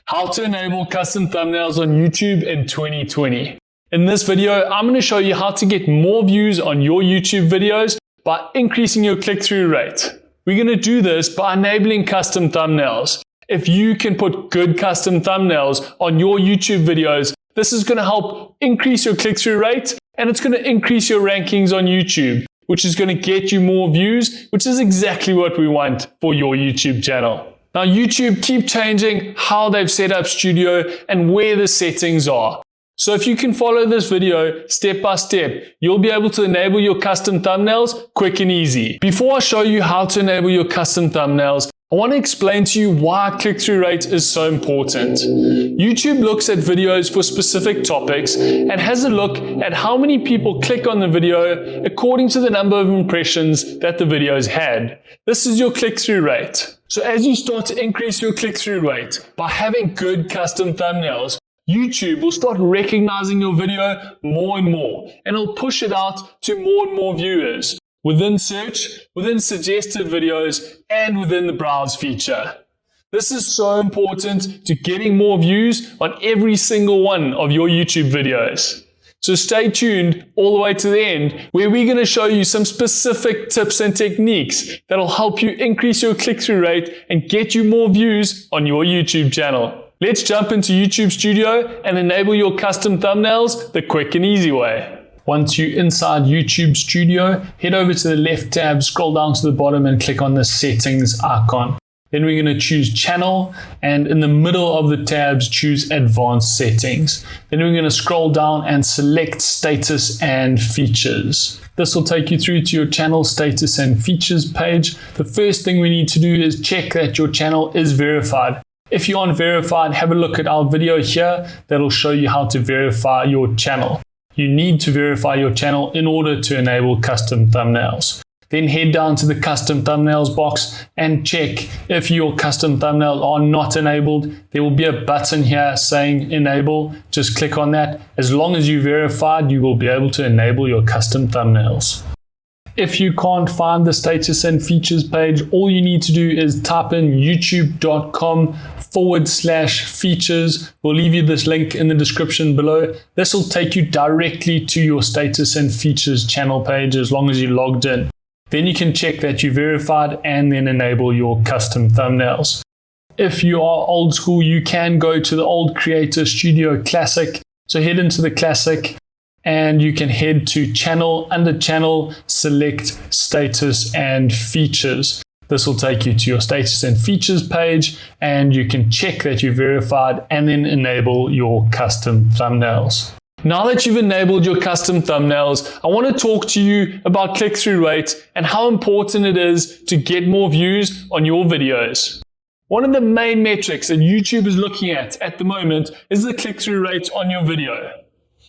How to enable custom thumbnails on YouTube in 2020. In this video, I'm going to show you how to get more views on your YouTube videos by increasing your click-through rate. We're going to do this by enabling custom thumbnails. If you can put good custom thumbnails on your YouTube videos, this is going to help increase your click-through rate, and it's going to increase your rankings on YouTube, which is going to get you more views, which is exactly what we want for your YouTube channel. Now, YouTube keep changing how they've set up Studio and where the settings are. So if you can follow this video step by step, you'll be able to enable your custom thumbnails quick and easy. Before I show you how to enable your custom thumbnails, I want to explain to you why click-through rate is so important. YouTube looks at videos for specific topics and has a look at how many people click on the video according to the number of impressions that the videos had. This is your click-through rate. So as you start to increase your click-through rate by having good custom thumbnails, YouTube will start recognizing your video more and more, and it'll push it out to more and more viewers within search, within suggested videos, and within the browse feature. This is so important to getting more views on every single one of your YouTube videos. So stay tuned all the way to the end, where we're going to show you some specific tips and techniques that'll help you increase your click-through rate and get you more views on your YouTube channel. Let's jump into YouTube Studio and enable your custom thumbnails the quick and easy way. Once you're inside YouTube Studio, head over to the left tab, scroll down to the bottom and click on the settings icon. Then we're going to choose channel, and in the middle of the tabs, choose advanced settings. Then we're going to scroll down and select status and features. This will take you through to your channel status and features page. The first thing we need to do is check that your channel is verified. If you aren't verified, have a look at our video here that'll show you how to verify your channel. You need to verify your channel in order to enable custom thumbnails. Then head down to the custom thumbnails box and check if your custom thumbnails are not enabled. There will be a button here saying enable. Just click on that. As long as you verified, you will be able to enable your custom thumbnails. If you can't find the status and features page, all you need to do is type in youtube.com/features. We'll leave you this link in the description below. This will take you directly to your status and features channel page as long as you logged in. Then you can check that you verified and then enable your custom thumbnails. If you are old school, you can go to the old Creator Studio Classic. So head into the Classic, and you can head to channel, under channel, select status and features. This will take you to your status and features page, and you can check that you verified and then enable your custom thumbnails. Now that you've enabled your custom thumbnails, I want to talk to you about click-through rate and how important it is to get more views on your videos. One of the main metrics that YouTube is looking at the moment is the click-through rate on your video.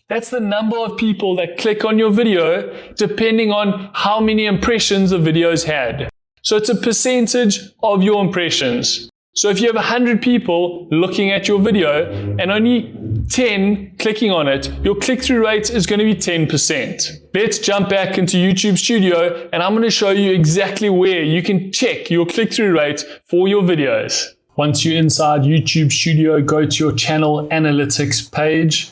That's the number of people that click on your video depending on how many impressions the video's had. So it's a percentage of your impressions. So if you have 100 people looking at your video and only 10 clicking on it, your click-through rate is going to be 10%. Let's jump back into YouTube Studio, and I'm going to show you exactly where you can check your click-through rate for your videos. Once you're inside YouTube Studio, go to your channel analytics page.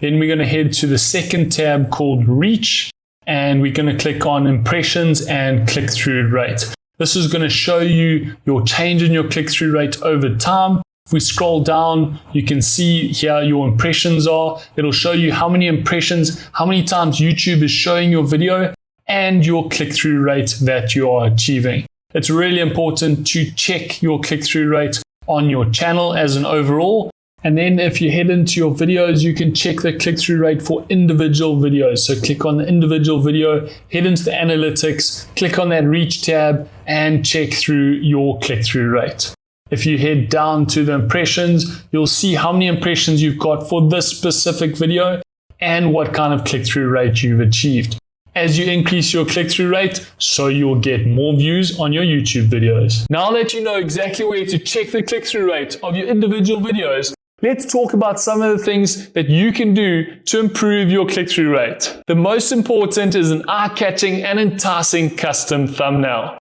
Then we're going to head to the second tab called Reach, and we're going to click on Impressions and Click-Through Rate. This is going to show you your change in your click-through rate over time. If we scroll down, you can see here your impressions are. It'll show you how many impressions, how many times YouTube is showing your video, and your click-through rate that you are achieving. It's really important to check your click-through rate on your channel as an overall. And then if you head into your videos, you can check the click-through rate for individual videos. So click on the individual video, head into the analytics, click on that Reach tab, and check through your click-through rate. If you head down to the impressions, you'll see how many impressions you've got for this specific video and what kind of click-through rate you've achieved. As you increase your click-through rate, so you'll get more views on your YouTube videos. Now that you know exactly where to check the click-through rate of your individual videos, let's talk about some of the things that you can do to improve your click-through rate. The most important is an eye-catching and enticing custom thumbnail.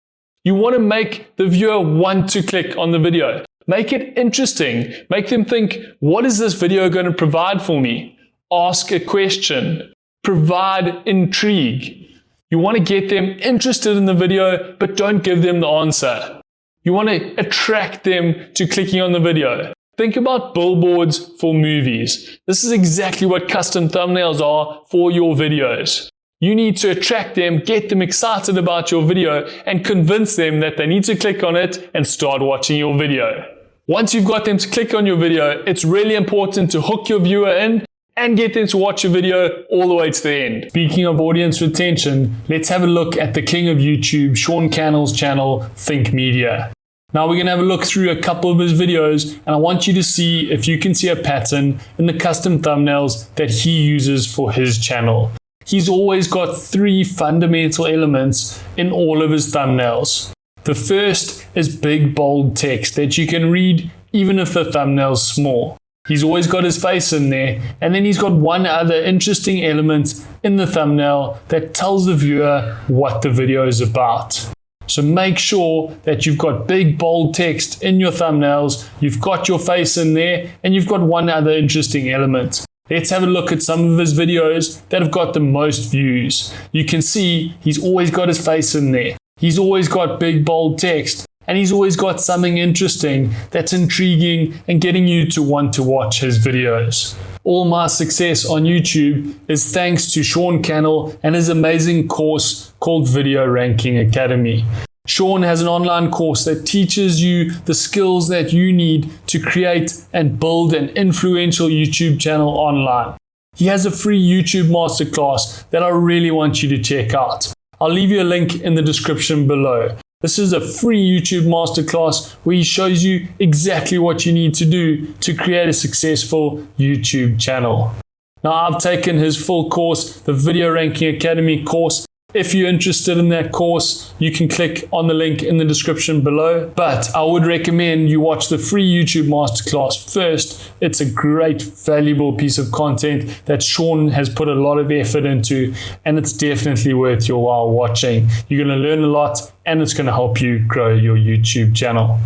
You want to make the viewer want to click on the video. Make it interesting. Make them think, what is this video going to provide for me? Ask a question. Provide intrigue. You want to get them interested in the video, but don't give them the answer. You want to attract them to clicking on the video. Think about billboards for movies. This is exactly what custom thumbnails are for your videos. You need to attract them, get them excited about your video, and convince them that they need to click on it and start watching your video. Once you've got them to click on your video, it's really important to hook your viewer in and get them to watch your video all the way to the end. Speaking of audience retention, let's have a look at the king of YouTube, Sean Cannell's channel, Think Media. Now we're going to have a look through a couple of his videos, and I want you to see if you can see a pattern in the custom thumbnails that he uses for his channel. He's always got 3 fundamental elements in all of his thumbnails. The first is big bold text that you can read even if the thumbnail's small. He's always got his face in there, and then he's got one other interesting element in the thumbnail that tells the viewer what the video is about. So make sure that you've got big bold text in your thumbnails, you've got your face in there, and you've got one other interesting element. Let's have a look at some of his videos that have got the most views. You can see he's always got his face in there. He's always got big bold text, and he's always got something interesting that's intriguing and getting you to want to watch his videos. All my success on YouTube is thanks to Sean Cannell and his amazing course called Video Ranking Academy. Sean has an online course that teaches you the skills that you need to create and build an influential YouTube channel online. He has a free YouTube masterclass that I really want you to check out. I'll leave you a link in the description below. This is a free YouTube masterclass where he shows you exactly what you need to do to create a successful YouTube channel. Now, I've taken his full course, the Video Ranking Academy course. If you're interested in that course, you can click on the link in the description below. But I would recommend you watch the free YouTube masterclass first. It's a great, valuable piece of content that Sean has put a lot of effort into, and it's definitely worth your while watching. You're going to learn a lot, and it's going to help you grow your YouTube channel.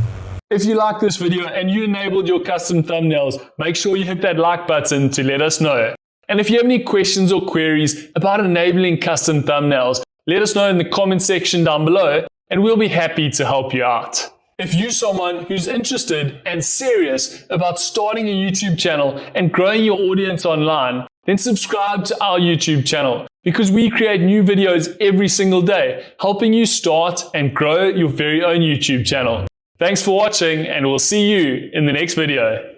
If you like this video and you enabled your custom thumbnails, make sure you hit that like button to let us know. And if you have any questions or queries about enabling custom thumbnails, let us know in the comment section down below, and we'll be happy to help you out. If you're someone who's interested and serious about starting a YouTube channel and growing your audience online, then subscribe to our YouTube channel, because we create new videos every single day, helping you start and grow your very own YouTube channel. Thanks for watching, and we'll see you in the next video.